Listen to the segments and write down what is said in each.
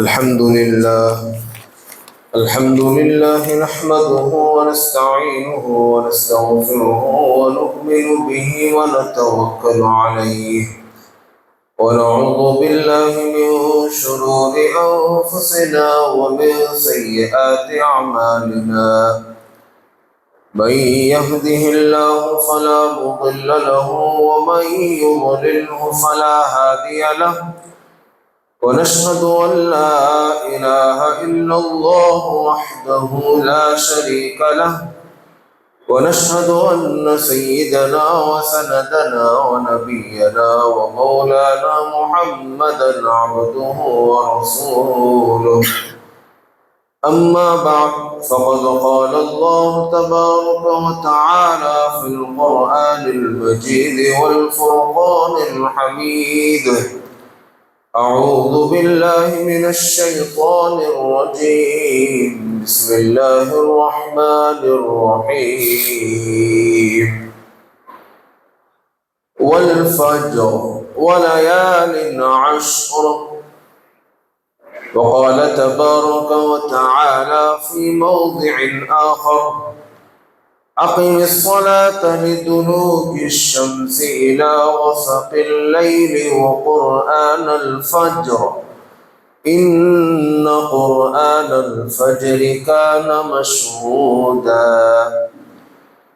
الحمد لله نحمده ونستعينه ونستغفره ونؤمن به ونتوكل عليه ونعوذ بالله من شرور أنفسنا ومن سيئات أعمالنا من يهده الله فلا مضل له ومن يضلله فلا هادي له ونشهد أن لا إله إلا الله وحده لا شريك له ونشهد أن سيدنا وسندنا ونبينا ومولانا محمدا عبده ورسوله أما بعد فقد قال الله تبارك وتعالى في القرآن المجيد والفرقان الحميد أعوذ بالله من الشيطان الرجيم بسم الله الرحمن الرحيم والفجر وليال عشر وقال تبارك وتعالى في موضع آخر أقم الصلاة لدلوك الشمس إلى غسق الليل وقرآن الفجر إن قرآن الفجر كان مشهودا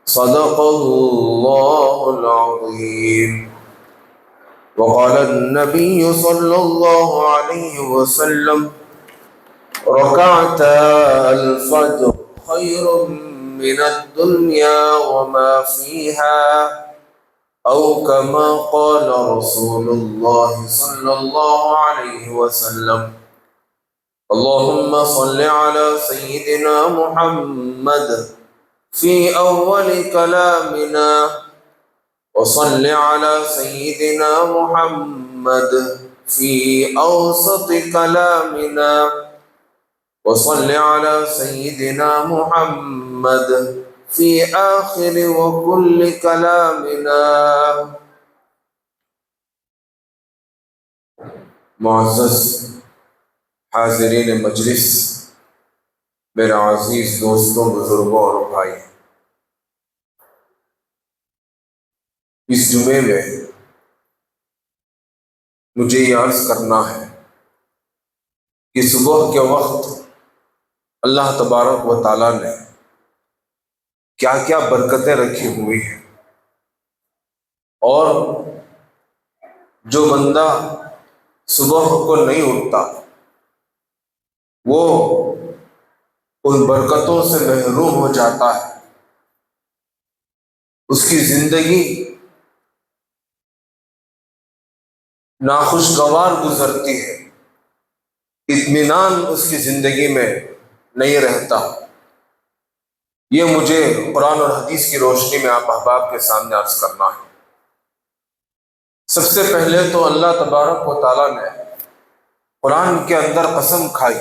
صدق الله العظيم. وقال النبي صلى الله عليه وسلم ركعتا الفجر خير من الدنيا وما فيها أو كما قال رسول الله صلى الله عليه وسلم. اللهم صل على سيدنا محمد في أول كلامنا وصل على سيدنا محمد في أوسط كلامنا وصل على سيدنا محمد في آخر وكل كلامنا. معزز حاضرین مجلس، میرا عزیز دوستوں، بزرگوں اور بھائی، اس جمعے میں مجھے یہ عرض کرنا ہے کہ صبح کے وقت اللہ تبارک و تعالیٰ نے کیا کیا برکتیں رکھی ہوئی ہیں، اور جو بندہ صبح کو نہیں اٹھتا وہ ان برکتوں سے محروم ہو جاتا ہے، اس کی زندگی ناخوشگوار گزرتی ہے، اطمینان اس کی زندگی میں نہیں رہتا. یہ مجھے قرآن اور حدیث کی روشنی میں آپ احباب کے سامنے عرض کرنا ہے. سب سے پہلے تو اللہ تبارک و تعالیٰ نے قرآن کے اندر قسم کھائی،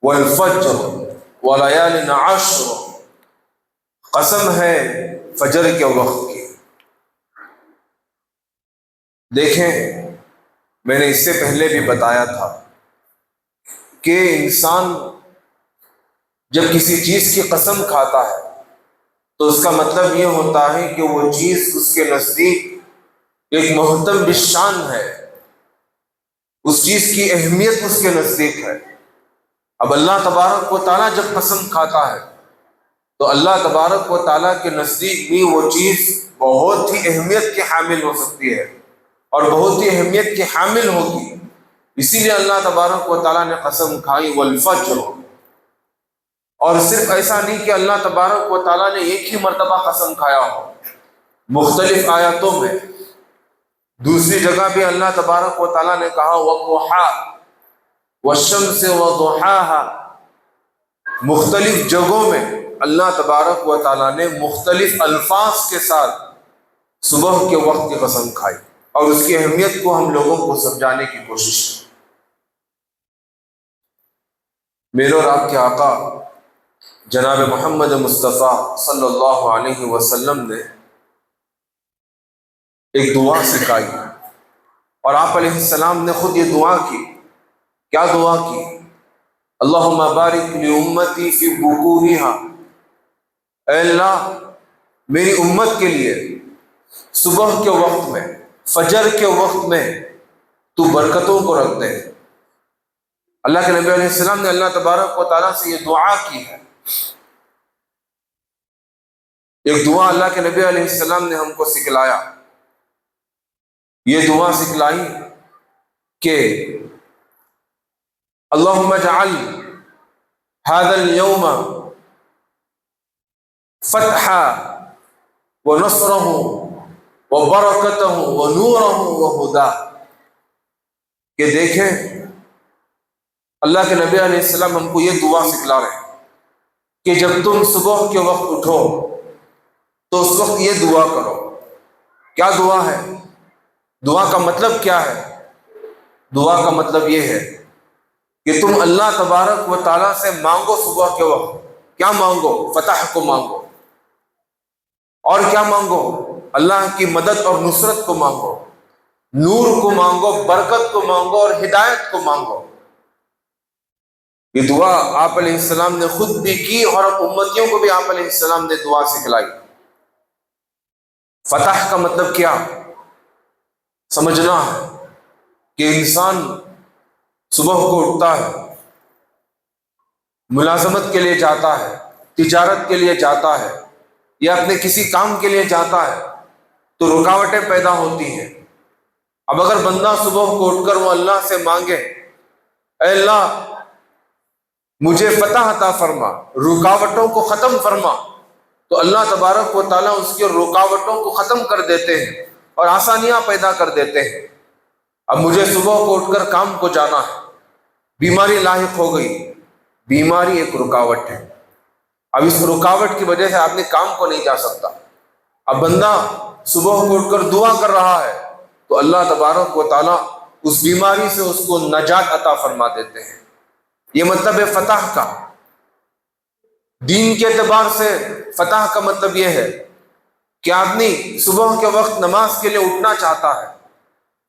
والفجر ولیال عشر، قسم ہے فجر کے وقت کی. دیکھیں، میں نے اس سے پہلے بھی بتایا تھا کہ انسان جب کسی چیز کی قسم کھاتا ہے تو اس کا مطلب یہ ہوتا ہے کہ وہ چیز اس کے نزدیک ایک محتم بالشان ہے، اس چیز کی اہمیت اس کے نزدیک ہے. اب اللہ تبارک و تعالیٰ جب قسم کھاتا ہے تو اللہ تبارک و تعالیٰ کے نزدیک بھی وہ چیز بہت ہی اہمیت کے حامل ہو سکتی ہے اور بہت ہی اہمیت کے حامل ہوگی. اسی لیے اللہ تبارک و تعالیٰ نے قسم کھائی والفجر. اور صرف ایسا نہیں کہ اللہ تبارک و تعالیٰ نے ایک ہی مرتبہ قسم کھایا ہو، مختلف آیاتوں میں دوسری جگہ بھی اللہ تبارک و تعالیٰ نے کہا والضحیٰ والشمس وضحاها. مختلف جگہوں میں اللہ تبارک و تعالیٰ نے مختلف الفاظ کے ساتھ صبح کے وقت کی قسم کھائی اور اس کی اہمیت کو ہم لوگوں کو سمجھانے کی کوشش کی. میرے اور آپ کے آقا جناب محمد مصطفیٰ صلی اللہ علیہ وسلم نے ایک دعا سکھائی اور آپ علیہ السلام نے خود یہ دعا کی کیا دعا کی؟ اللہم بارک لامتی فی بکورہا، اے اللہ میری امت کے لیے صبح کے وقت میں، فجر کے وقت میں تو برکتوں کو رکھ دے۔ اللہ کے نبی علیہ السلام نے اللہ تبارک و تعالیٰ سے یہ دعا کی ہے۔ ایک دعا اللہ کے نبی علیہ السلام نے ہم کو سکھلایا، یہ دعا سکھلائی کہ اللہم اجعل هذا اليوم فتحا ونصرہ وبرکتہ ونورہ وہدیٰ، کہ دیکھیں اللہ کے نبی علیہ السلام ہم کو یہ دعا سکھلا رہے ہیں کہ جب تم صبح کے وقت اٹھو تو اس وقت یہ دعا کرو۔ کیا دعا ہے؟ دعا کا مطلب کیا ہے؟ دعا کا مطلب یہ ہے کہ تم اللہ تبارک و تعالیٰ سے مانگو صبح کے وقت۔ کیا مانگو؟ فتح کو مانگو، اور کیا مانگو؟ اللہ کی مدد اور نصرت کو مانگو، نور کو مانگو، برکت کو مانگو اور ہدایت کو مانگو۔ یہ دعا آپ علیہ السلام نے خود بھی کی اور امتیوں کو بھی آپ علیہ السلام نے دعا سکھلائی۔ فتح کا مطلب کیا سمجھنا ہے کہ انسان صبح کو اٹھتا ہے، ملازمت کے لیے جاتا ہے، تجارت کے لیے جاتا ہے، یا اپنے کسی کام کے لیے جاتا ہے تو رکاوٹیں پیدا ہوتی ہیں۔ اب اگر بندہ صبح کو اٹھ کر وہ اللہ سے مانگے، اے اللہ مجھے فتح عطا فرما، رکاوٹوں کو ختم فرما، تو اللہ تبارک و تعالیٰ اس کی رکاوٹوں کو ختم کر دیتے ہیں اور آسانیاں پیدا کر دیتے ہیں۔ اب مجھے صبح کو اٹھ کر کام کو جانا ہے، بیماری لاحق ہو گئی، بیماری ایک رکاوٹ ہے، اب اس رکاوٹ کی وجہ سے آدمی کام کو نہیں جا سکتا۔ اب بندہ صبح کو اٹھ کر دعا کر رہا ہے تو اللہ تبارک و تعالیٰ اس بیماری سے اس کو نجات عطا فرما دیتے ہیں۔ یہ مطلب ہے فتح کا۔ دین کے اعتبار سے فتح کا مطلب یہ ہے کہ آدمی صبح کے وقت نماز کے لیے اٹھنا چاہتا ہے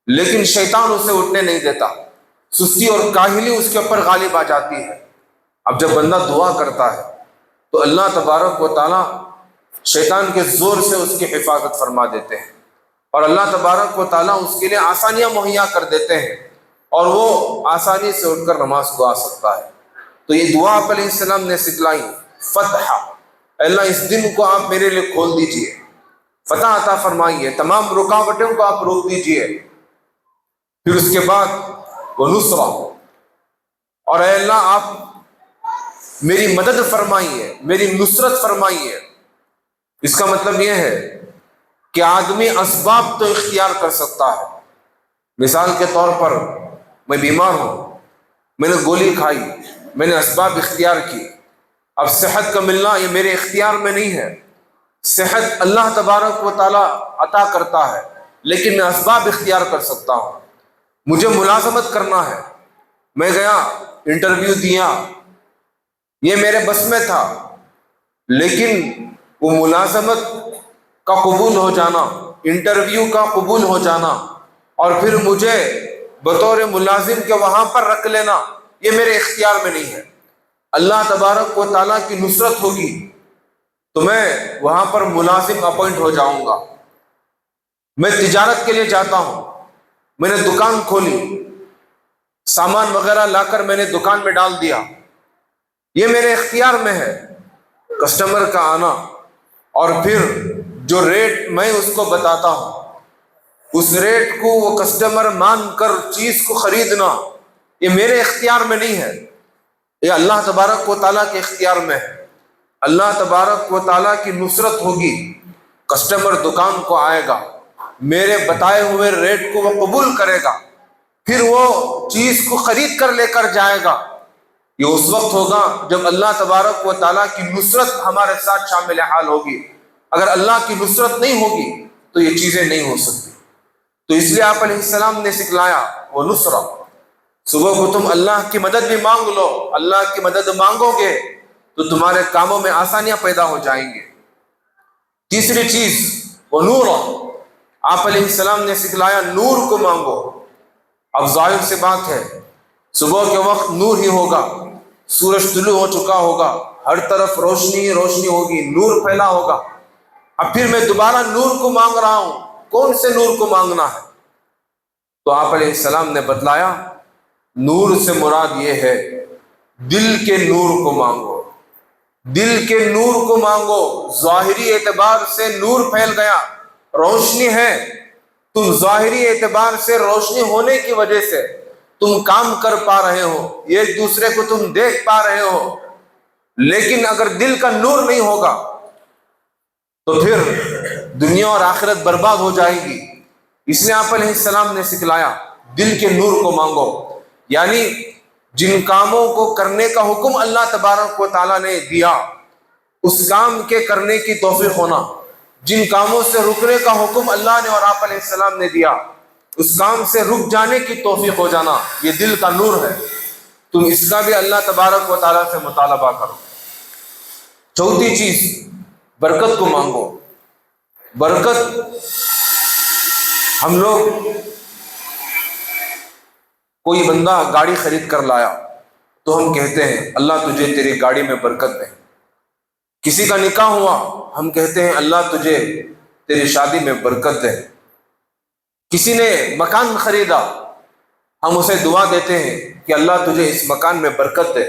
لیکن شیطان اسے اٹھنے نہیں دیتا، سستی اور کاہلی اس کے اوپر غالب آ جاتی ہے۔ اب جب بندہ دعا کرتا ہے تو اللہ تبارک و تعالیٰ شیطان کے زور سے اس کی حفاظت فرما دیتے ہیں اور اللہ تبارک و تعالیٰ اس کے لیے آسانیاں مہیا کر دیتے ہیں اور وہ آسانی سے اٹھ کر نماز کو آ سکتا ہے۔ تو یہ دعا آپ علیہ السلام نے سکھلائی، فتح، اللہ اس دن کو آپ میرے لیے کھول دیجئے، فتح عطا فرمائیے، تمام رکاوٹوں کو آپ روک دیجئے۔ پھر اس کے بعد وہ نصرہ، اور اے اللہ آپ میری مدد فرمائیے، میری نصرت فرمائیے۔ اس کا مطلب یہ ہے کہ آدمی اسباب تو اختیار کر سکتا ہے۔ مثال کے طور پر میں بیمار ہوں، میں نے گولی کھائی، میں نے اسباب اختیار کی، اب صحت کا ملنا یہ میرے اختیار میں نہیں ہے، صحت اللہ تبارک و تعالیٰ عطا کرتا ہے، لیکن میں اسباب اختیار کر سکتا ہوں۔ مجھے ملازمت کرنا ہے، میں گیا انٹرویو دیا، یہ میرے بس میں تھا، لیکن وہ ملازمت کا قبول ہو جانا، انٹرویو کا قبول ہو جانا اور پھر مجھے بطور ملازم کے وہاں پر رکھ لینا، یہ میرے اختیار میں نہیں ہے۔ اللہ تبارک و تعالیٰ کی نصرت ہوگی تو میں وہاں پر ملازم اپوائنٹ ہو جاؤں گا۔ میں تجارت کے لیے جاتا ہوں، میں نے دکان کھولی، سامان وغیرہ لا کر میں نے دکان میں ڈال دیا، یہ میرے اختیار میں ہے۔ کسٹمر کا آنا اور پھر جو ریٹ میں اس کو بتاتا ہوں اس ریٹ کو وہ کسٹمر مان کر چیز کو خریدنا، یہ میرے اختیار میں نہیں ہے، یہ اللہ تبارک و تعالیٰ کے اختیار میں ہے۔ اللہ تبارک و تعالیٰ کی نصرت ہوگی، کسٹمر دکان کو آئے گا، میرے بتائے ہوئے ریٹ کو وہ قبول کرے گا، پھر وہ چیز کو خرید کر لے کر جائے گا۔ یہ اس وقت ہوگا جب اللہ تبارک و تعالیٰ کی نصرت ہمارے ساتھ شامل حال ہوگی۔ اگر اللہ کی نصرت نہیں ہوگی تو یہ چیزیں نہیں ہو سکتی۔ تو اس لیے آپ علیہ السلام نے سکھلایا وہ نصرہ، صبح کو تم اللہ کی مدد بھی مانگ لو، اللہ کی مدد مانگو گے تو تمہارے کاموں میں آسانیاں پیدا ہو جائیں گے۔ تیسری چیز وہ نور، آپ علیہ السلام نے سکھلایا نور کو مانگو۔ اب ظاہر سی بات ہے صبح کے وقت نور ہی ہوگا، سورج طلوع ہو چکا ہوگا، ہر طرف روشنی ہی روشنی ہوگی، نور پھیلا ہوگا۔ اب پھر میں دوبارہ نور کو مانگ رہا ہوں، کون سے نور کو مانگنا ہے؟ تو آپ علیہ السلام نے بتلایا نور سے مراد یہ ہے دل کے نور کو مانگو، دل کے نور کو مانگو۔ ظاہری اعتبار سے نور پھیل گیا، روشنی ہے، تم ظاہری اعتبار سے روشنی ہونے کی وجہ سے تم کام کر پا رہے ہو، ایک دوسرے کو تم دیکھ پا رہے ہو، لیکن اگر دل کا نور نہیں ہوگا تو پھر دنیا اور آخرت برباد ہو جائے گی۔ اس لیے آپ علیہ السلام نے سکھلایا دل کے نور کو مانگو، یعنی جن کاموں کو کرنے کا حکم اللہ تبارک و تعالیٰ نے دیا اس کام کے کرنے کی توفیق ہونا، جن کاموں سے رکنے کا حکم اللہ نے اور آپ علیہ السلام نے دیا اس کام سے رک جانے کی توفیق ہو جانا، یہ دل کا نور ہے۔ تم اس کا بھی اللہ تبارک و تعالیٰ سے مطالبہ کرو۔ چوتھی چیز، برکت کو مانگو۔ برکت، ہم لوگ کوئی بندہ گاڑی خرید کر لایا تو ہم کہتے ہیں اللہ تجھے تیری گاڑی میں برکت دے۔ کسی کا نکاح ہوا ہم کہتے ہیں اللہ تجھے تیری شادی میں برکت دے۔ کسی نے مکان خریدا ہم اسے دعا دیتے ہیں کہ اللہ تجھے اس مکان میں برکت دے۔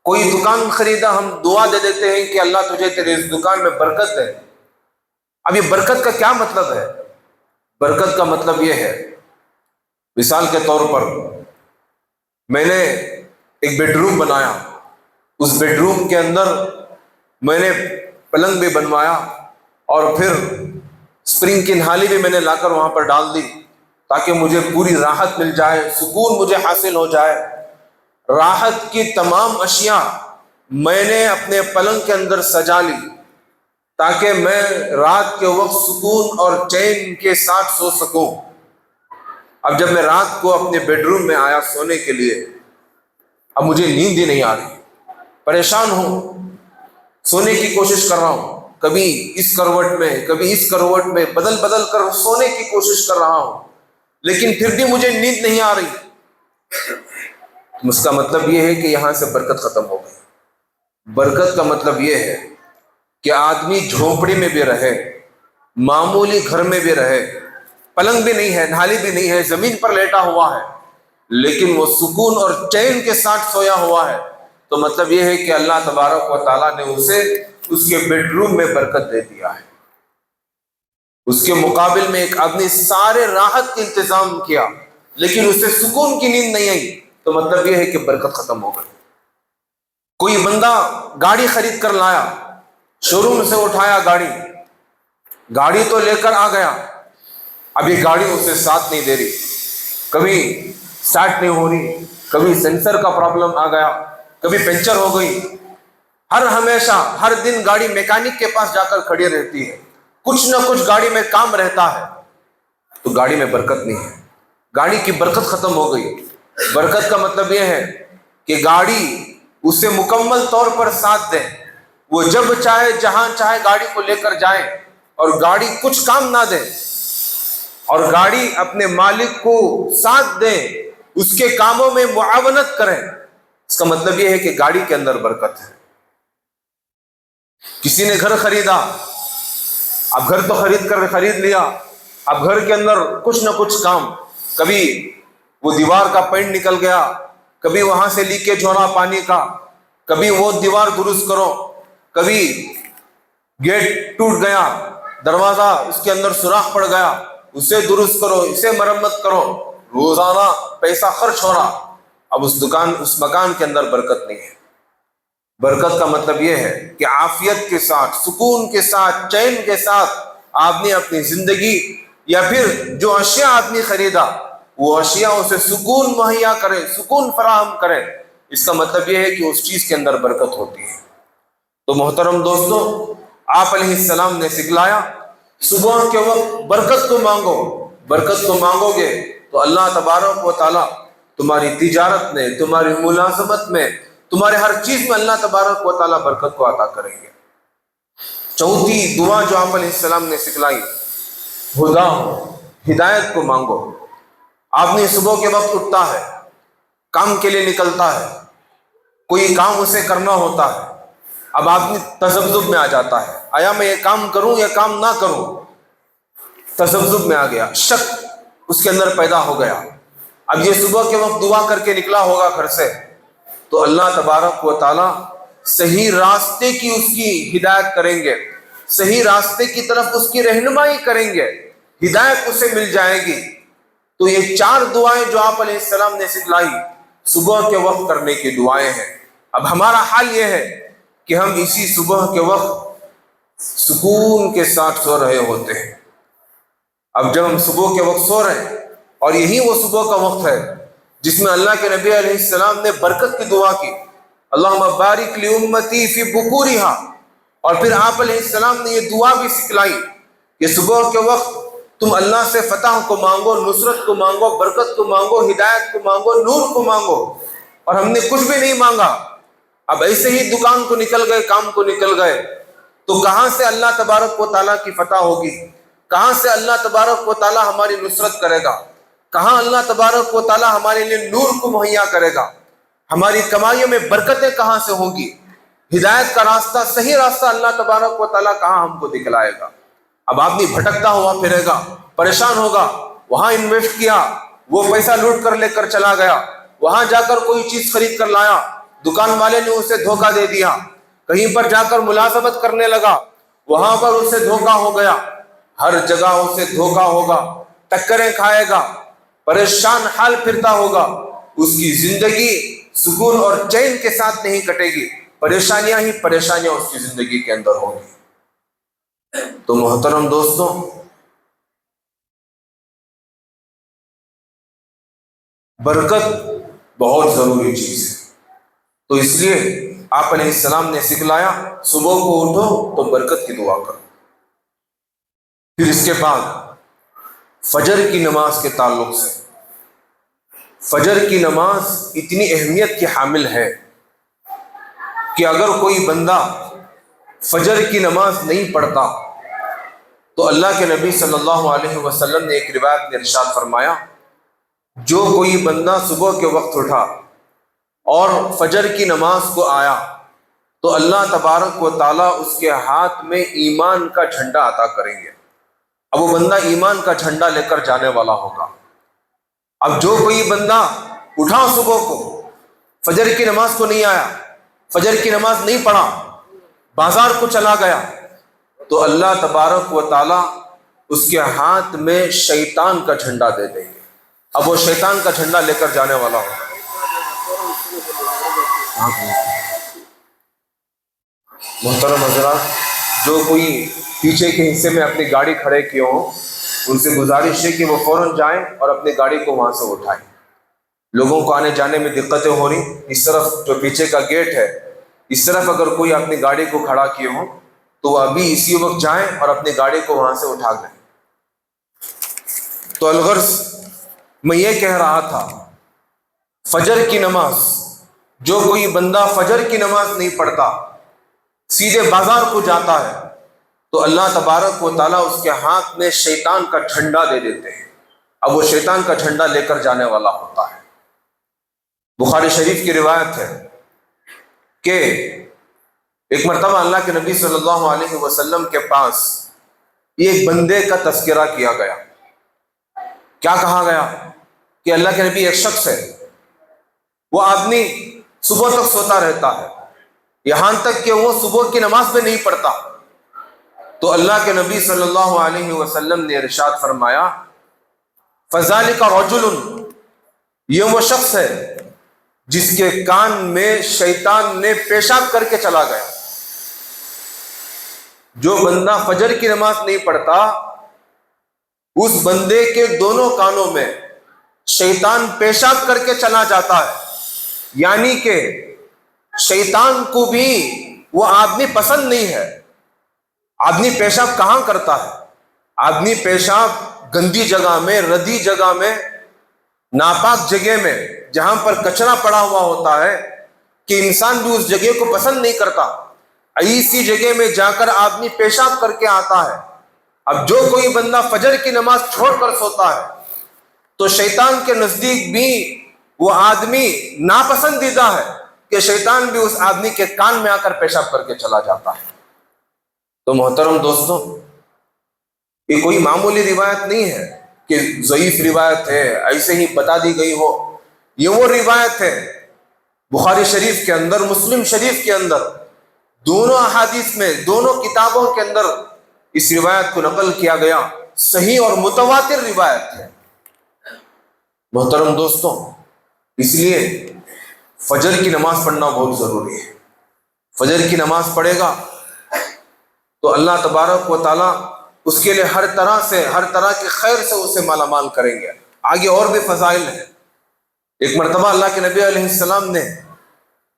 کوئی دکان خریدا ہم دعا دے دیتے ہیں کہ اللہ تجھے تیرے اس دکان میں برکت دے۔ اب یہ برکت کا کیا مطلب ہے؟ برکت کا مطلب یہ ہے، مثال کے طور پر میں نے ایک بیڈ روم بنایا، اس بیڈ روم کے اندر میں نے پلنگ بھی بنوایا اور پھر اسپرنگ کی نہالی بھی میں نے لا کر وہاں پر ڈال دی تاکہ مجھے پوری راحت مل جائے، سکون مجھے حاصل ہو جائے۔ راحت کی تمام اشیاء میں نے اپنے پلنگ کے اندر سجا لی تاکہ میں رات کے وقت سکون اور چین کے ساتھ سو سکوں۔ اب جب میں رات کو اپنے بیڈ روم میں آیا سونے کے لیے، اب مجھے نیند ہی نہیں آ رہی، پریشان ہوں، سونے کی کوشش کر رہا ہوں، کبھی اس کروٹ میں کبھی اس کروٹ میں بدل بدل کر سونے کی کوشش کر رہا ہوں، لیکن پھر بھی مجھے نیند نہیں آ رہی۔ اس کا مطلب یہ ہے کہ یہاں سے برکت ختم ہو گئی۔ برکت کا مطلب یہ ہے کہ آدمی جھونپڑی میں بھی رہے، معمولی گھر میں بھی رہے، پلنگ بھی نہیں ہے، نہالی بھی نہیں ہے، زمین پر لیٹا ہوا ہے، لیکن وہ سکون اور چین کے ساتھ سویا ہوا ہے، تو مطلب یہ ہے کہ اللہ تبارک و تعالیٰ نے اسے اس کے بیڈ روم میں برکت دے دیا ہے۔ اس کے مقابل میں ایک آدمی سارے راحت کا انتظام کیا لیکن اسے سکون کی نیند نہیں آئی، تو مطلب یہ ہے کہ برکت ختم ہو گئی۔ کوئی بندہ گاڑی خرید کر لایا، شو روم سے اٹھایا گاڑی تو لے کر آ گیا، اب یہ گاڑی اسے ساتھ نہیں دے رہی، کبھی سٹارٹ نہیں ہو رہی، کبھی سینسر کا پرابلم آ گیا، کبھی پنچر ہو گئی، ہمیشہ ہر دن گاڑی میکینک کے پاس جا کر کھڑی رہتی ہے، کچھ نہ کچھ گاڑی میں کام رہتا ہے، تو گاڑی میں برکت نہیں ہے، گاڑی کی برکت ختم ہو گئی۔ برکت کا مطلب یہ ہے کہ گاڑی اسے مکمل طور پر ساتھ دے، وہ جب چاہے جہاں چاہے گاڑی کو لے کر جائے، اور گاڑی کچھ کام نہ دے، اور گاڑی اپنے مالک کو ساتھ دے، اس کے کاموں میں معاونت کرے، اس کا مطلب یہ ہے کہ گاڑی کے اندر برکت ہے۔ کسی نے گھر خریدا، اب گھر تو خرید لیا، اب گھر کے اندر کچھ نہ کچھ کام، کبھی وہ دیوار کا پینٹ نکل گیا، کبھی وہاں سے لیکیج ہو رہا پانی کا، کبھی وہ دیوار درست کرو، کبھی گیٹ ٹوٹ گیا، دروازہ اس کے اندر سوراخ پڑ گیا، اسے درست کرو، اسے مرمت کرو، روزانہ پیسہ خرچ ہو رہا، اب اس مکان کے اندر برکت نہیں ہے۔ برکت کا مطلب یہ ہے کہ عافیت کے ساتھ، سکون کے ساتھ، چین کے ساتھ آدمی اپنی زندگی یا پھر جو اشیاء آدمی خریدا وہ اشیاء اسے سکون مہیا کرے، سکون فراہم کرے، اس کا مطلب یہ ہے کہ اس چیز کے اندر برکت ہوتی ہے۔ تو محترم دوستو، آپ علیہ السلام نے سکھلایا صبح کے وقت برکت کو مانگو، برکت کو مانگو گے تو اللہ تبارک و تعالیٰ تمہاری تجارت میں، تمہاری ملازمت میں، تمہارے ہر چیز میں اللہ تبارک و تعالیٰ برکت کو عطا کریں گے۔ چوتھی دعا جو آپ علیہ السلام نے سکھلائی، ہدایت کو مانگو۔ آدمی صبح کے وقت اٹھتا ہے، کام کے لیے نکلتا ہے، کوئی کام اسے کرنا ہوتا ہے، اب آدمی تذبذب میں آ جاتا ہے، آیا میں یہ کام کروں یا کام نہ کروں، تذبذب میں آ گیا، شک اس کے اندر پیدا ہو گیا۔ اب یہ صبح کے وقت دعا کر کے نکلا ہوگا گھر سے، تو اللہ تبارک و تعالی صحیح راستے کی اس کی ہدایت کریں گے، صحیح راستے کی طرف اس کی رہنمائی کریں گے، ہدایت اسے مل جائے گی۔ تو یہ 4 دعائیں جو آپ علیہ السلام نے سکھلائی صبح کے وقت کرنے کی دعائیں ہیں۔ اب ہمارا حال یہ ہے کہ ہم اسی صبح کے وقت سکون کے ساتھ سو رہے ہوتے ہیں۔ اب جب ہم صبح کے وقت سو رہے ہیں، اور یہی وہ صبح کا وقت ہے جس میں اللہ کے نبی علیہ السلام نے برکت کی دعا کی، اللہم بارک لی امتی فی بکورہا، اور پھر آپ علیہ السلام نے یہ دعا بھی سکھلائی کہ صبح کے وقت تم اللہ سے فتح کو مانگو، نصرت کو مانگو، برکت کو مانگو، ہدایت کو مانگو، نور کو مانگو، اور ہم نے کچھ بھی نہیں مانگا، اب ایسے ہی دکان کو نکل گئے، کام کو نکل گئے، تو کہاں سے اللہ تبارک و تعالیٰ کی فتح ہوگی؟ کہاں سے اللہ تبارک و تعالیٰ ہماری نصرت کرے گا؟ کہاں اللہ تبارک و تعالیٰ ہمارے لیے نور کو مہیا کرے گا؟ ہماری کمائیوں میں برکتیں کہاں سے ہوں گی؟ ہدایت کا راستہ، صحیح راستہ اللہ تبارک و تعالیٰ کہاں ہم کو دکھلائے گا؟ اب آدمی بھٹکتا ہوا پھرے گا، پریشان ہوگا، وہاں انویسٹ کیا، وہ پیسہ لوٹ کر لے کر چلا گیا، وہاں جا کر کوئی چیز خرید کر لایا، دکان والے نے اسے دھوکہ دے دیا، کہیں پر جا کر ملازمت کرنے لگا، وہاں پر اسے دھوکہ ہو گیا، ہر جگہ اسے دھوکہ ہوگا، ٹکریں کھائے گا، پریشان حال پھرتا ہوگا، اس کی زندگی سکون اور چین کے ساتھ نہیں کٹے گی، پریشانیاں ہی پریشانیاں اس کی زندگی کے اندر ہوں گی۔ تو محترم دوستوں، برکت بہت ضروری چیز ہے، تو اس لیے آپ علیہ السلام نے سکھلایا صبح کو اٹھو تو برکت کی دعا کرو۔ پھر اس کے بعد فجر کی نماز کے تعلق سے، فجر کی نماز اتنی اہمیت کی حامل ہے کہ اگر کوئی بندہ فجر کی نماز نہیں پڑھتا تو اللہ کے نبی صلی اللہ علیہ وسلم نے ایک روایت میں ارشاد فرمایا، جو کوئی بندہ صبح کے وقت اٹھا اور فجر کی نماز کو آیا تو اللہ تبارک و تعالیٰ اس کے ہاتھ میں ایمان کا جھنڈا عطا کریں گے۔ اب وہ بندہ ایمان کا جھنڈا لے کر جانے والا ہوگا۔ اب جو کوئی بندہ اٹھا صبح کو، فجر کی نماز کو نہیں آیا، فجر کی نماز نہیں پڑھا، بازار کو چلا گیا، تو اللہ تبارک و تعالیٰ اس کے ہاتھ میں شیطان کا جھنڈا دے دیں گے۔ اب وہ شیطان کا جھنڈا لے کر جانے والا ہوگا۔ محترم حضرات، جو کوئی پیچھے کے حصے میں اپنی گاڑی کھڑے کیے ہوں، ان سے گزارش ہے کہ وہ فوراً جائیں اور اپنی گاڑی کو وہاں سے اٹھائیں۔ لوگوں کو آنے جانے میں دقتیں ہو رہی، اس طرف جو پیچھے کا گیٹ ہے، اس طرف اگر کوئی اپنی گاڑی کو کھڑا کیے ہوں تو وہ ابھی اسی وقت جائیں اور اپنی گاڑی کو وہاں سے اٹھا لیں۔ تو الغرض میں یہ کہہ رہا تھا، فجر کی نماز، جو کوئی بندہ فجر کی نماز نہیں پڑھتا، سیدھے بازار کو جاتا ہے، تو اللہ تبارک و تعالیٰ اس کے ہاتھ میں شیطان کا جھنڈا دے دیتے ہیں۔ اب وہ شیطان کا جھنڈا لے کر جانے والا ہوتا ہے۔ بخاری شریف کی روایت ہے کہ ایک مرتبہ اللہ کے نبی صلی اللہ علیہ وسلم کے پاس ایک بندے کا تذکرہ کیا گیا۔ کیا کہا گیا کہ اللہ کے نبی، ایک شخص ہے، وہ آدمی صبح تک سوتا رہتا ہے، یہاں تک کہ وہ صبح کی نماز بھی نہیں پڑھتا۔ تو اللہ کے نبی صلی اللہ علیہ وسلم نے ارشاد فرمایا، فَذَلِكَ رَجُلٌ، یہ وہ شخص ہے جس کے کان میں شیطان نے پیشاب کر کے چلا گیا۔ جو بندہ فجر کی نماز نہیں پڑھتا، اس بندے کے دونوں کانوں میں شیطان پیشاب کر کے چلا جاتا ہے، یعنی کہ شیطان کو بھی وہ آدمی پسند نہیں ہے۔ آدمی پیشاب کہاں کرتا ہے؟ آدمی پیشاب گندی جگہ میں، ردی جگہ میں، ناپاک جگہ میں، جہاں پر کچرا پڑا ہوا ہوتا ہے کہ انسان بھی اس جگہ کو پسند نہیں کرتا، ایسی جگہ میں جا کر آدمی پیشاب کر کے آتا ہے۔ اب جو کوئی بندہ فجر کی نماز چھوڑ کر سوتا ہے تو شیطان کے نزدیک بھی وہ آدمی ناپسندیدہ ہے کہ شیطان بھی اس آدمی کے کان میں آ کر پیشاب کر کے چلا جاتا ہے۔ تو محترم دوستوں، یہ کوئی معمولی روایت نہیں ہے کہ ضعیف روایت ہے، ایسے ہی بتا دی گئی ہو۔ یہ وہ روایت ہے، بخاری شریف کے اندر، مسلم شریف کے اندر، دونوں احادیث میں، دونوں کتابوں کے اندر اس روایت کو نقل کیا گیا، صحیح اور متواتر روایت ہے۔ محترم دوستوں، اس لیے فجر کی نماز پڑھنا بہت ضروری ہے۔ فجر کی نماز پڑھے گا تو اللہ تبارک و تعالیٰ اس کے لیے ہر طرح کے خیر سے اسے مالا مال کریں گے۔ آگے اور بھی فضائل ہیں۔ ایک مرتبہ اللہ کے نبی علیہ السلام نے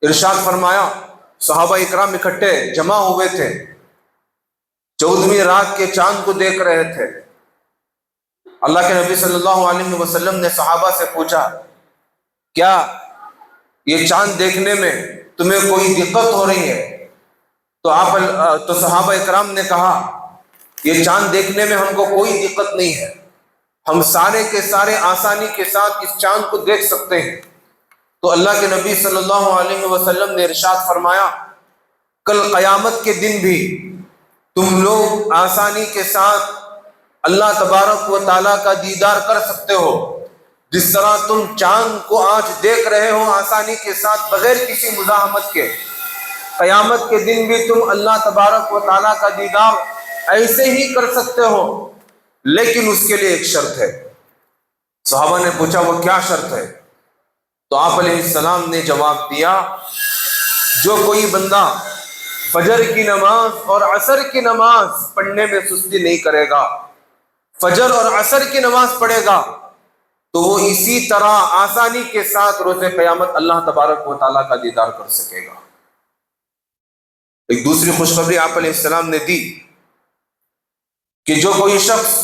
ارشاد فرمایا، صحابہ اکرام اکٹھے جمع ہوئے تھے، 14ویں رات کے چاند کو دیکھ رہے تھے۔ اللہ کے نبی صلی اللہ علیہ وسلم نے صحابہ سے پوچھا، کیا یہ چاند دیکھنے میں تمہیں کوئی دقت ہو رہی ہے؟ تو صحابہ اکرام نے کہا، یہ چاند دیکھنے میں ہم کو کوئی دقت نہیں ہے، ہم سارے کے سارے آسانی کے ساتھ اس چاند کو دیکھ سکتے ہیں۔ تو اللہ کے نبی صلی اللہ علیہ وسلم نے ارشاد فرمایا، کل قیامت کے دن بھی تم لوگ آسانی کے ساتھ اللہ تبارک و تعالیٰ کا دیدار کر سکتے ہو، جس طرح تم چاند کو آج دیکھ رہے ہو آسانی کے ساتھ بغیر کسی مزاحمت کے، قیامت کے دن بھی تم اللہ تبارک و تعالیٰ کا دیدار ایسے ہی کر سکتے ہو، لیکن اس کے لیے ایک شرط ہے۔ صحابہ نے پوچھا، وہ کیا شرط ہے؟ تو آپ علیہ السلام نے جواب دیا، جو کوئی بندہ فجر کی نماز اور عصر کی نماز پڑھنے میں سستی نہیں کرے گا، فجر اور عصر کی نماز پڑھے گا، تو وہ اسی طرح آسانی کے ساتھ روز قیامت اللہ تبارک و تعالیٰ کا دیدار کر سکے گا۔ ایک دوسری خوشخبری آپ علیہ السلام نے دی کہ جو کوئی شخص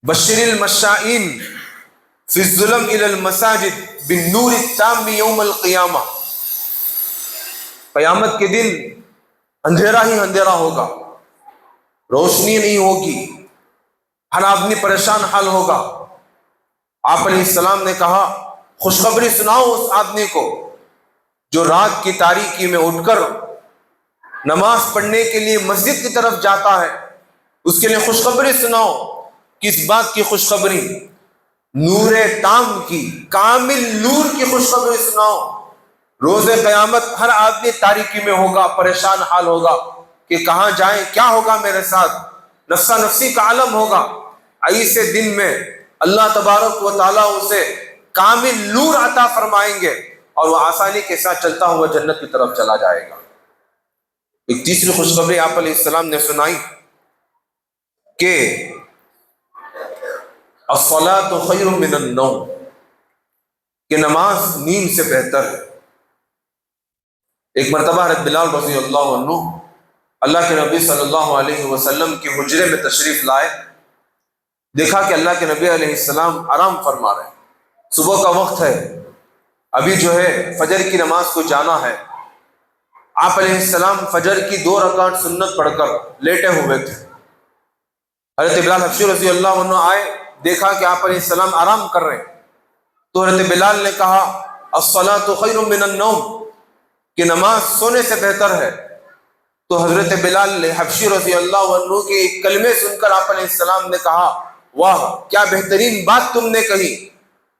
بشر المشائین فی الظلم الی المساجد بالنور التام یوم القیامہ، قیامت کے دن اندھیرا ہی اندھیرا ہوگا، روشنی نہیں ہوگی، ہر آدمی پریشان حال ہوگا۔ آپ علیہ السلام نے کہا، خوشخبری سناؤ اس آدمی کو جو رات کی تاریکی میں اٹھ کر نماز پڑھنے کے لیے مسجد کی طرف جاتا ہے، اس کے لیے خوشخبری سناؤ۔ کس بات کی خوشخبری؟ نور تام کی، کامل نور کی خوشخبری سناؤ۔ روز قیامت ہر آدمی تاریکی میں ہوگا، پریشان حال ہوگا کہ کہاں جائیں، کیا ہوگا میرے ساتھ، نفسا نفسی کا عالم ہوگا۔ ایسے دن میں اللہ تبارک و تعالیٰ اسے کامل نور عطا فرمائیں گے اور وہ آسانی کے ساتھ چلتا ہوا جنت کی طرف چلا جائے گا۔ ایک تیسری خوشخبری آپ علیہ السلام نے سنائی کہ الصلاۃ خیر من النوم، کہ نماز نیند سے بہتر ہے۔ ایک مرتبہ حضرت بلال رضی اللہ عنہ اللہ کے نبی صلی اللہ علیہ وسلم کے حجرے میں تشریف لائے، دیکھا کہ اللہ کے نبی علیہ السلام آرام فرما رہے ہیں، صبح کا وقت ہے، ابھی جو ہے فجر کی نماز کو جانا ہے۔ آپ علیہ السلام فجر کی 2 رکعت سنت پڑھ کر لیٹے ہوئے تھے۔ حضرت بلال حبشی رضی اللہ عنہ آئے، دیکھا کہ آپ علیہ السلام آرام کر رہے ہیں، تو حضرت بلال نے کہا، الصلاۃ خیر من النوم، کہ نماز سونے سے بہتر ہے۔ تو حضرت بلال حبشی رضی اللہ عنہ کے ایک کلمے سن کر آپ علیہ السلام نے کہا، واہ کیا بہترین بات تم نے کہی،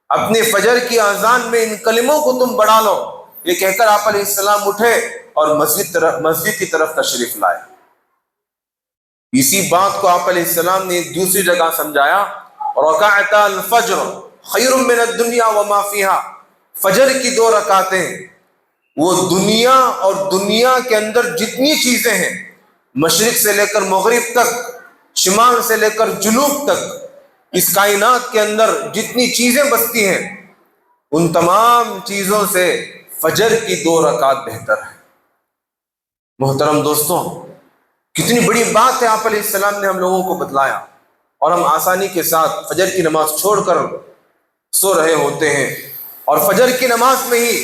اپنے فجر کی اذان میں ان کلموں کو تم بڑھا لو۔ یہ کہہ کر آپ علیہ السلام اٹھے اور مسجد کی طرف تشریف لائے۔ اسی بات کو آپ علیہ السلام نے ایک دوسری جگہ سمجھایا، رکعتا الفجر خیر من الدنیا وما فیہا، فجر کی 2 رکعتیں وہ دنیا اور دنیا کے اندر جتنی چیزیں ہیں، مشرق سے لے کر مغرب تک، شمال سے لے کر جنوب تک، اس کائنات کے اندر جتنی چیزیں بستی ہیں، ان تمام چیزوں سے فجر کی 2 رکعت بہتر ہے۔ محترم دوستوں، کتنی بڑی بات ہے آپ علیہ السلام نے ہم لوگوں کو بتلایا، اور ہم آسانی کے ساتھ فجر کی نماز چھوڑ کر سو رہے ہوتے ہیں، اور فجر کی نماز میں ہی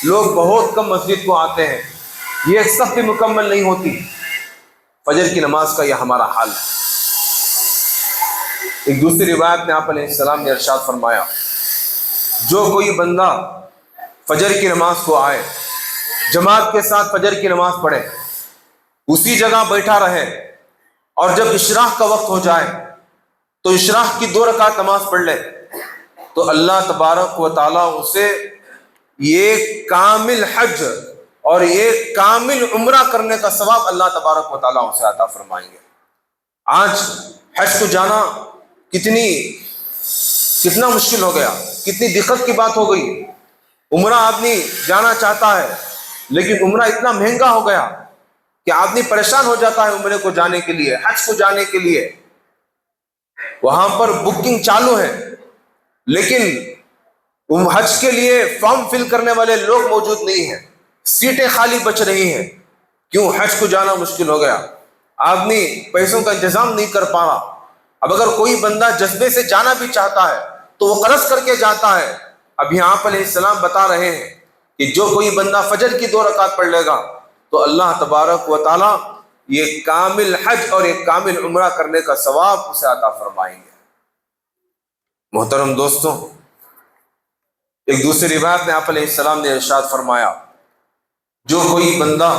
لوگ بہت کم مسجد کو آتے ہیں، یہ ایک صف بھی مکمل نہیں ہوتی۔ فجر کی نماز کا یہ ہمارا حال ہے۔ ایک دوسری روایت میں آپ علیہ السلام نے ارشاد فرمایا، جو کوئی بندہ فجر کی نماز کو آئے، جماعت کے ساتھ فجر کی نماز پڑھے، اسی جگہ بیٹھا رہے، اور جب اشراق کا وقت ہو جائے تو اشراق کی 2 رکعت نماز پڑھ لے، تو اللہ تبارک و تعالیٰ اسے یہ کامل حج اور یہ کامل عمرہ کرنے کا ثواب اللہ تبارک و تعالیٰ اسے عطا فرمائیں گے۔ آج حج کو جانا کتنا مشکل ہو گیا، کتنی دقت کی بات ہو گئی۔ عمرہ آدمی جانا چاہتا ہے، لیکن عمرہ اتنا مہنگا ہو گیا کہ آدمی پریشان ہو جاتا ہے عمرے کو جانے کے لیے، حج کو جانے کے لیے۔ وہاں پر بکنگ چالو ہے، لیکن حج کے لیے فارم فل کرنے والے لوگ موجود نہیں ہیں، سیٹیں خالی بچ رہی ہیں۔ کیوں؟ حج کو جانا مشکل ہو گیا، آدمی پیسوں کا انتظام نہیں کر پا رہا۔ اب اگر کوئی بندہ جذبے سے جانا بھی چاہتا ہے تو وہ قرض کر کے جاتا ہے۔ اب یہاں آپ علیہ السلام بتا رہے ہیں کہ جو کوئی بندہ فجر کی 2 رکعت پڑھ لے گا تو اللہ تبارک و تعالیٰ یہ کامل حج اور ایک کامل عمرہ کرنے کا ثواب اسے عطا فرمائیں گے۔ محترم دوستوں، ایک دوسری روایت میں آپ علیہ السلام نے ارشاد فرمایا، جو کوئی بندہ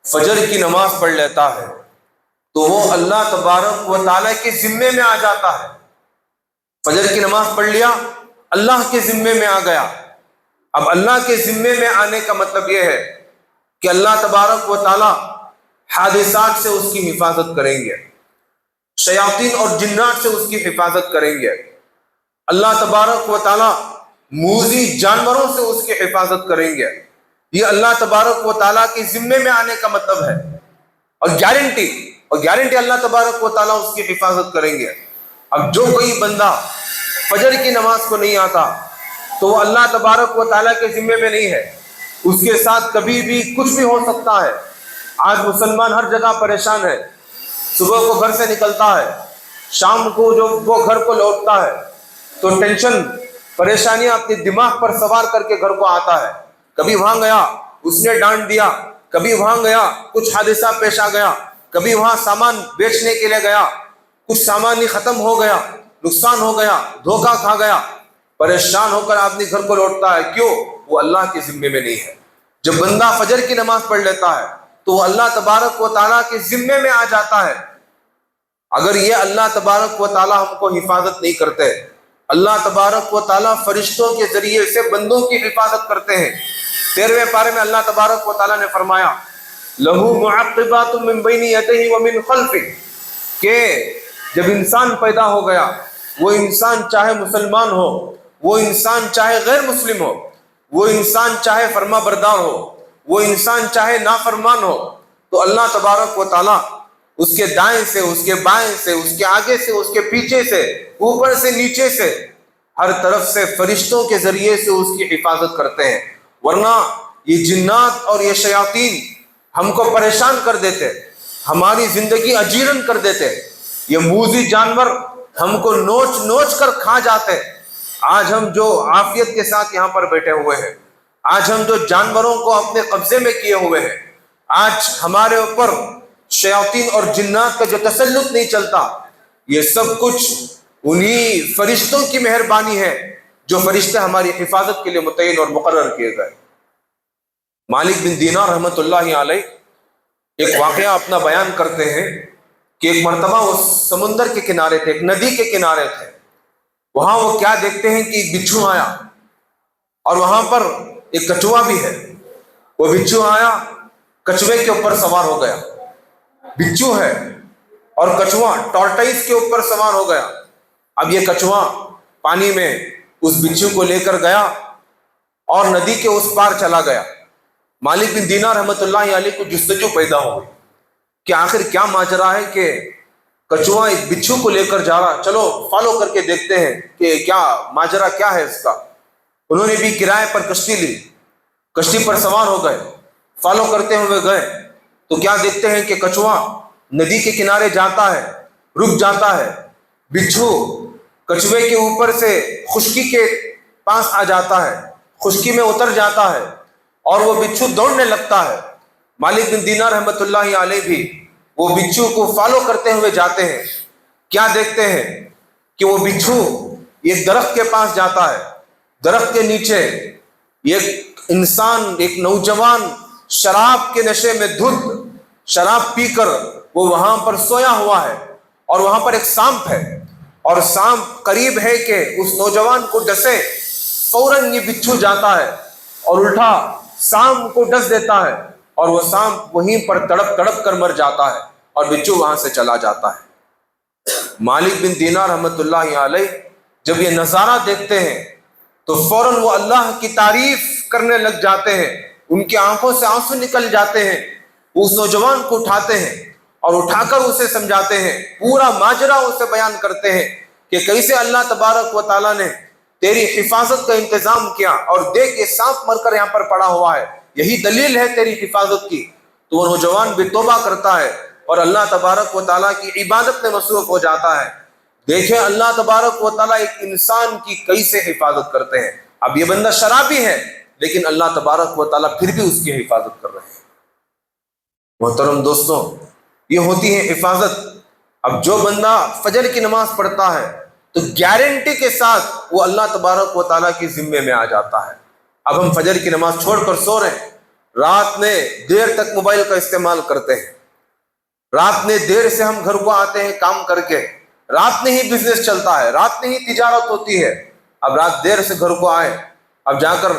فجر کی نماز پڑھ لیتا ہے تو وہ اللہ تبارک و تعالیٰ کے ذمے میں آ جاتا ہے۔ فجر کی نماز پڑھ لیا، اللہ کے ذمے میں آ گیا۔ اب اللہ کے ذمے میں آنے کا مطلب یہ ہے کہ اللہ تبارک و تعالیٰ حادثات سے اس کی حفاظت کریں گے، شیاطین اور جنات سے اس کی حفاظت کریں گے، اللہ تبارک و تعالیٰ موذی جانوروں سے اس کی حفاظت کریں گے۔ یہ اللہ تبارک و تعالیٰ کے ذمے میں آنے کا مطلب ہے، اور گارنٹی اللہ تبارک و تعالیٰ اس کی حفاظت کریں گے۔ اب جو کوئی بندہ فجر کی نماز کو نہیں آتا تو وہ اللہ تبارک و تعالیٰ کے ذمے میں نہیں ہے، اس کے ساتھ کبھی بھی کچھ بھی ہو سکتا ہے۔ آج مسلمان ہر جگہ پریشان ہے، صبح کو گھر سے نکلتا ہے، شام کو جو وہ گھر کو لوٹتا ہے تو ٹینشن پریشانیاں اپنے دماغ پر سوار کر کے گھر کو آتا ہے۔ کبھی وہاں گیا، اس نے ڈانٹ دیا، کبھی وہاں گیا، کچھ حادثہ پیش آ گیا، کبھی وہاں سامان بیچنے کے لیے گیا، کچھ سامان ہی ختم ہو گیا، نقصان ہو گیا، دھوکہ کھا گیا، پریشان ہو کر آدمی گھر کو لوٹتا ہے۔ کیوں؟ وہ اللہ کے ذمے میں نہیں ہے۔ جب بندہ فجر کی نماز پڑھ لیتا ہے تو وہ اللہ تبارک و تعالیٰ کے ذمے میں آ جاتا ہے۔ اگر یہ اللہ تبارک و تعالیٰ ہم کو حفاظت نہیں کرتے، اللہ تبارک و تعالیٰ فرشتوں کے ذریعے سے بندوں کی حفاظت کرتے ہیں۔ 13ویں پارے میں اللہ تبارک و تعالیٰ نے فرمایا، لَهُ مُعَقِّبَاتٌ مِّن بَيْنِ يَدَيْهِ وَمِن خَلْفِهِ، کہ جب انسان پیدا ہو گیا، وہ انسان چاہے مسلمان ہو، وہ انسان چاہے غیر مسلم ہو، وہ انسان چاہے فرما بردار ہو، وہ انسان چاہے نافرمان ہو، تو اللہ تبارک و تعالیٰ اس کے دائیں سے، اس کے بائیں سے، اس کے آگے سے، اس کے پیچھے سے، اوپر سے، نیچے سے، ہر طرف سے فرشتوں کے ذریعے سے اس کی حفاظت کرتے ہیں۔ ورنہ یہ جنات اور یہ شیاطین ہم کو پریشان کر دیتے، ہماری زندگی اجیرن کر دیتے، یہ موذی جانور ہم کو نوچ نوچ کر کھا جاتے۔ آج ہم جو عافیت کے ساتھ یہاں پر بیٹھے ہوئے ہیں، آج ہم جو جانوروں کو اپنے قبضے میں کیے ہوئے ہیں، آج ہمارے اوپر شیاطین اور جنات کا جو تسلط نہیں چلتا، یہ سب کچھ انہی فرشتوں کی مہربانی ہے جو فرشتے ہماری حفاظت کے لیے متعین اور مقرر کیے گئے۔ مالک بن دینار رحمۃ اللہ علیہ ایک واقعہ اپنا بیان کرتے ہیں کہ ایک مرتبہ وہ سمندر کے کنارے تھے، ایک ندی کے کنارے تھے۔ وہاں وہ کیا دیکھتے ہیں کہ ایک بچھو آیا، اور وہاں پر ایک کچھوا بھی ہے۔ وہ بچھو آیا، کچھوے کے اوپر سوار ہو گیا۔ بچھو ہے اور کچھوا ٹارٹائس کے اوپر سوار ہو گیا۔ اب یہ کچھوا پانی میں اس بچھو کو لے کر گیا اور ندی کے اس پار چلا گیا۔ مالک بن دینار رحمۃ اللہ علیہ کو جستجو پیدا ہو گئی کہ آخر کیا ماجرا ہے کہ کچھوا ایک بچھو کو لے کر جا رہا، چلو فالو کر کے دیکھتے ہیں کہ کیا ماجرا کیا ہے اس کا۔ انہوں نے بھی کرائے پر کشتی لی، کشتی پر سوار ہو گئے، فالو کرتے ہوئے گئے تو کیا دیکھتے ہیں کہ کچھوا ندی کے کنارے جاتا ہے، رک جاتا ہے، بچھو کچھوے کے اوپر سے خشکی کے پاس آ جاتا ہے، خشکی میں اتر جاتا ہے اور وہ بچھو دوڑنے لگتا ہے۔ مالک بن دینار رحمۃ اللہ علیہ بھی وہ بچھو کو فالو کرتے ہوئے جاتے ہیں۔ کیا دیکھتے ہیں کہ وہ بچھو ایک درخت کے پاس جاتا ہے، درخت کے نیچے ایک انسان، ایک نوجوان شراب کے نشے میں دھت شراب پی کر وہ وہاں پر سویا ہوا ہے، اور وہاں پر ایک سانپ ہے، اور سانپ قریب ہے کہ اس نوجوان کو ڈسے، فوراً یہ بچھو جاتا ہے اور الٹا سانپ کو ڈس دیتا ہے، اور وہ سانپ وہیں پر تڑپ تڑپ کر مر جاتا ہے اور بچھو وہاں سے چلا جاتا ہے۔ مالک بن دینار رحمۃ اللہ علیہ جب یہ نظارہ دیکھتے ہیں تو فوراً وہ اللہ کی تعریف کرنے لگ جاتے ہیں، ان کی آنکھوں سے آنسو نکل جاتے ہیں، اس نوجوان کو اٹھاتے ہیں اور اٹھا کر اسے سمجھاتے ہیں، پورا ماجرا اسے بیان کرتے ہیں کہ کیسے اللہ تبارک و تعالیٰ نے تیری حفاظت کا انتظام کیا، اور دیکھ یہ سانپ مر کر یہاں پر پڑا ہوا ہے، یہی دلیل ہے تیری حفاظت کی۔ تو وہ نوجوان بھی توبہ کرتا ہے اور اللہ تبارک و تعالیٰ کی عبادت میں مصروف ہو جاتا ہے۔ دیکھیں اللہ تبارک و تعالیٰ ایک انسان کی کیسے حفاظت کرتے ہیں۔ اب یہ بندہ شرابی ہے لیکن اللہ تبارک و تعالیٰ پھر بھی اس کی حفاظت کر رہے ہیں۔ محترم دوستوں، یہ ہوتی ہے حفاظت۔ اب جو بندہ فجر کی نماز پڑھتا ہے تو گارنٹی کے ساتھ وہ اللہ تبارک و تعالیٰ کی ذمے میں آ جاتا ہے۔ اب ہم فجر کی نماز چھوڑ کر سو رہے ہیں، رات میں دیر تک موبائل کا استعمال کرتے ہیں، رات میں دیر سے ہم گھر کو آتے ہیں کام کر کے، رات میں ہی بزنس چلتا ہے، رات میں ہی تجارت ہوتی ہے۔ اب رات دیر سے گھر کو آئے، اب جا کر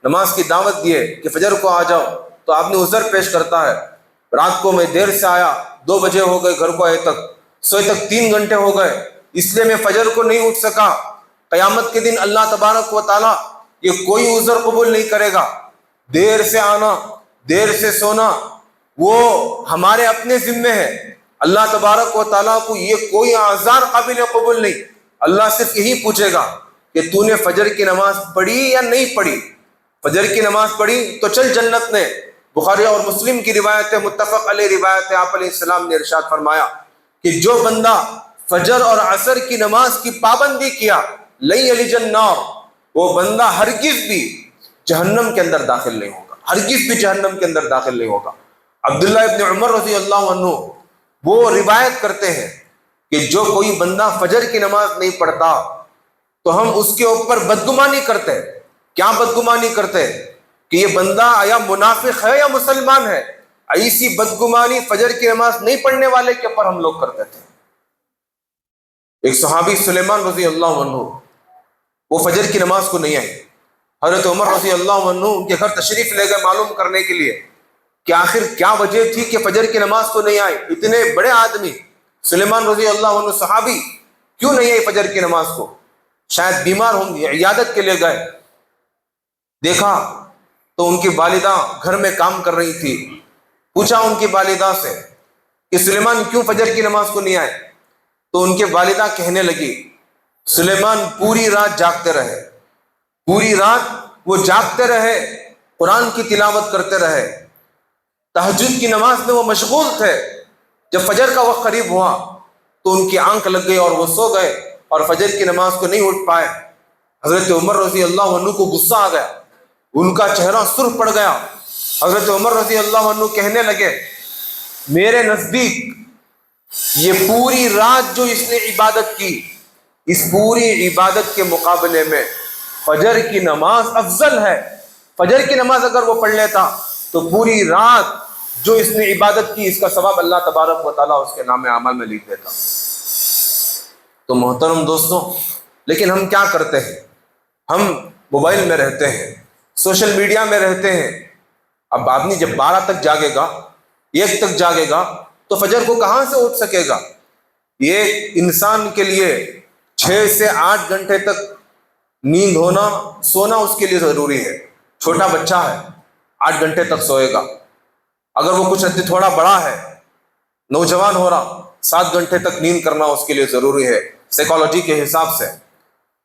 نماز کی دعوت دیے کہ فجر کو آ جاؤ، تو آپ نے عذر پیش کرتا ہے، رات کو میں دیر سے آیا، 2 بجے ہو گئے، گھر کو آئے تک سوئے تک 3 گھنٹے ہو گئے، اس لیے میں فجر کو نہیں اٹھ سکا۔ قیامت کے دن اللہ تبارک و تعالیٰ یہ کوئی عذر قبول نہیں کرے گا۔ دیر سے آنا، دیر سے سونا وہ ہمارے اپنے ذمے ہے، اللہ تبارک و تعالیٰ کو یہ کوئی اعذار قابل قبول نہیں۔ اللہ صرف یہی پوچھے گا کہ تو نے فجر کی نماز پڑھی یا نہیں پڑھی۔ فجر کی نماز پڑھی تو چل جنت میں۔ بخاری اور مسلم کی روایت ہے، متفق علیہ روایت ہے، آپ علیہ السلام نے ارشاد فرمایا کہ جو بندہ فجر اور عصر کی نماز کی پابندی کیا، لن یلج النار، وہ بندہ ہرگز بھی جہنم کے اندر داخل نہیں ہوگا، ہرگز بھی جہنم کے اندر داخل نہیں ہوگا۔ عبداللہ ابن عمر رضی اللہ عنہ وہ روایت کرتے ہیں کہ جو کوئی بندہ فجر کی نماز نہیں پڑھتا تو ہم اس کے اوپر بدگمانی کرتے ہیں۔ کیا بدگمانی کرتے ہیں؟ کہ یہ بندہ یا منافق ہے یا مسلمان ہے۔ ایسی بدگمانی فجر کی نماز نہیں پڑھنے والے کے اوپر ہم لوگ کرتے تھے۔ ایک صحابی سلیمان رضی اللہ عنہ وہ فجر کی نماز کو نہیں آئے، حضرت عمر رضی اللہ عنہ ان کے گھر تشریف لے گئے معلوم کرنے کے لیے کہ آخر کیا وجہ تھی کہ فجر کی نماز کو نہیں آئے۔ اتنے بڑے آدمی سلیمان رضی اللہ عنہ صحابی کیوں نہیں آئے فجر کی نماز کو؟ شاید بیمار ہوں گے، عیادت کے لیے گئے، دیکھا تو ان کی والدہ گھر میں کام کر رہی تھی۔ پوچھا ان کی والدہ سے کہ سلیمان کیوں فجر کی نماز کو نہیں آئے؟ تو ان کے والدہ کہنے لگی سلیمان پوری رات جاگتے رہے، پوری رات وہ جاگتے رہے، قرآن کی تلاوت کرتے رہے، تہجد کی نماز میں وہ مشغول تھے۔ جب فجر کا وقت قریب ہوا تو ان کی آنکھ لگ گئی اور وہ سو گئے اور فجر کی نماز کو نہیں اٹھ پائے۔ حضرت عمر رضی اللہ عنہ کو غصہ آ گیا، ان کا چہرہ سرخ پڑ گیا۔ حضرت عمر رضی اللہ عنہ کہنے لگے میرے نزدیک یہ پوری رات جو اس نے عبادت کی، اس پوری عبادت کے مقابلے میں فجر کی نماز افضل ہے۔ فجر کی نماز اگر وہ پڑھ لیتا تو پوری رات جو اس نے عبادت کی اس کا ثواب اللہ تبارک و تعالیٰ اس کے نام اعمال میں لکھ دیتا۔ تو محترم دوستوں، لیکن ہم کیا کرتے ہیں؟ ہم موبائل میں رہتے ہیں، سوشل میڈیا میں رہتے ہیں۔ اب آدمی جب 12 تک جاگے گا، 1 تک جاگے گا تو فجر کو کہاں سے اٹھ سکے گا؟ یہ انسان کے لیے 6 سے 8 گھنٹے تک نیند ہونا، سونا اس کے لیے ضروری ہے۔ چھوٹا بچہ ہے 8 گھنٹے تک سوئے گا، اگر وہ کچھ تھوڑا بڑا ہے، نوجوان ہو رہا، 7 گھنٹے تک نیند کرنا اس کے لیے ضروری ہے سائیکالوجی کے حساب سے۔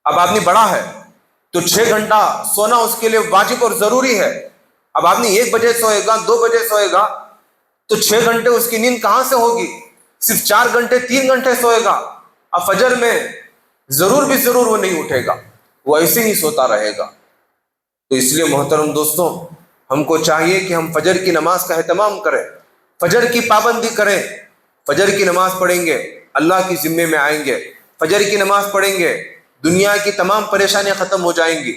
اب آدمی بڑا ہے تو 6 گھنٹہ سونا اس کے لیے واجب اور ضروری ہے۔ اب آدمی 1 بجے سوئے گا، 2 بجے سوئے گا تو 6 گھنٹے اس کی نیند کہاں سے ہوگی؟ صرف 4 گھنٹے 3 گھنٹے سوئے گا۔ اب فجر میں ضرور بھی ضرور وہ نہیں اٹھے گا، وہ ایسے ہی سوتا رہے گا۔ تو اس لیے محترم دوستوں، ہم کو چاہیے کہ ہم فجر کی نماز کا اہتمام کریں، فجر کی پابندی کریں۔ فجر کی نماز پڑھیں گے اللہ کی ذمے میں آئیں گے، فجر کی نماز پڑھیں گے دنیا کی تمام پریشانیاں ختم ہو جائیں گی۔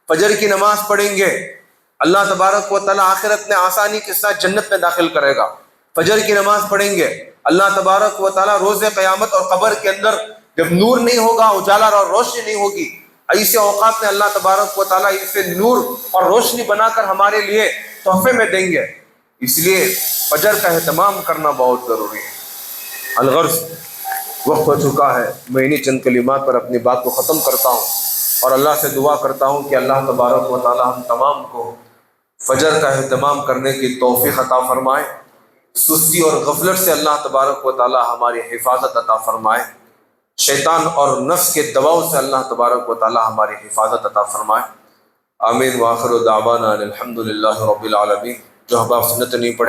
فجر کی نماز پڑھیں گے، اللہ تبارک و تعالیٰ آخرت میں آسانی کے ساتھ جنت میں داخل کرے گا۔ فجر کی نماز پڑھیں گے، اللہ تبارک و تعالیٰ روز قیامت اور قبر کے اندر جب نور نہیں ہوگا، اجالا اور روشنی نہیں ہوگی، ایسے اوقات میں اللہ تبارک و تعالیٰ اسے نور اور روشنی بنا کر ہمارے لیے تحفے میں دیں گے۔ اس لیے فجر کا اہتمام کرنا بہت ضروری ہے۔ الغرض وقت ہو چکا ہے، میں انہی چند کلمات پر اپنی بات کو ختم کرتا ہوں اور اللہ سے دعا کرتا ہوں کہ اللہ تبارک و تعالیٰ ہم تمام کو فجر کا اہتمام کرنے کی توفیق عطا فرمائے، سستی اور غفلت سے اللہ تبارک و تعالیٰ ہماری حفاظت عطا فرمائے، شیطان اور نفس کے دباؤ سے اللہ تبارک و تعالیٰ ہماری حفاظت عطا فرمائے۔ آمین۔ وآخر دعوانا الحمد للہ رب العالمین۔ جو احباب سنت نہیں پڑھے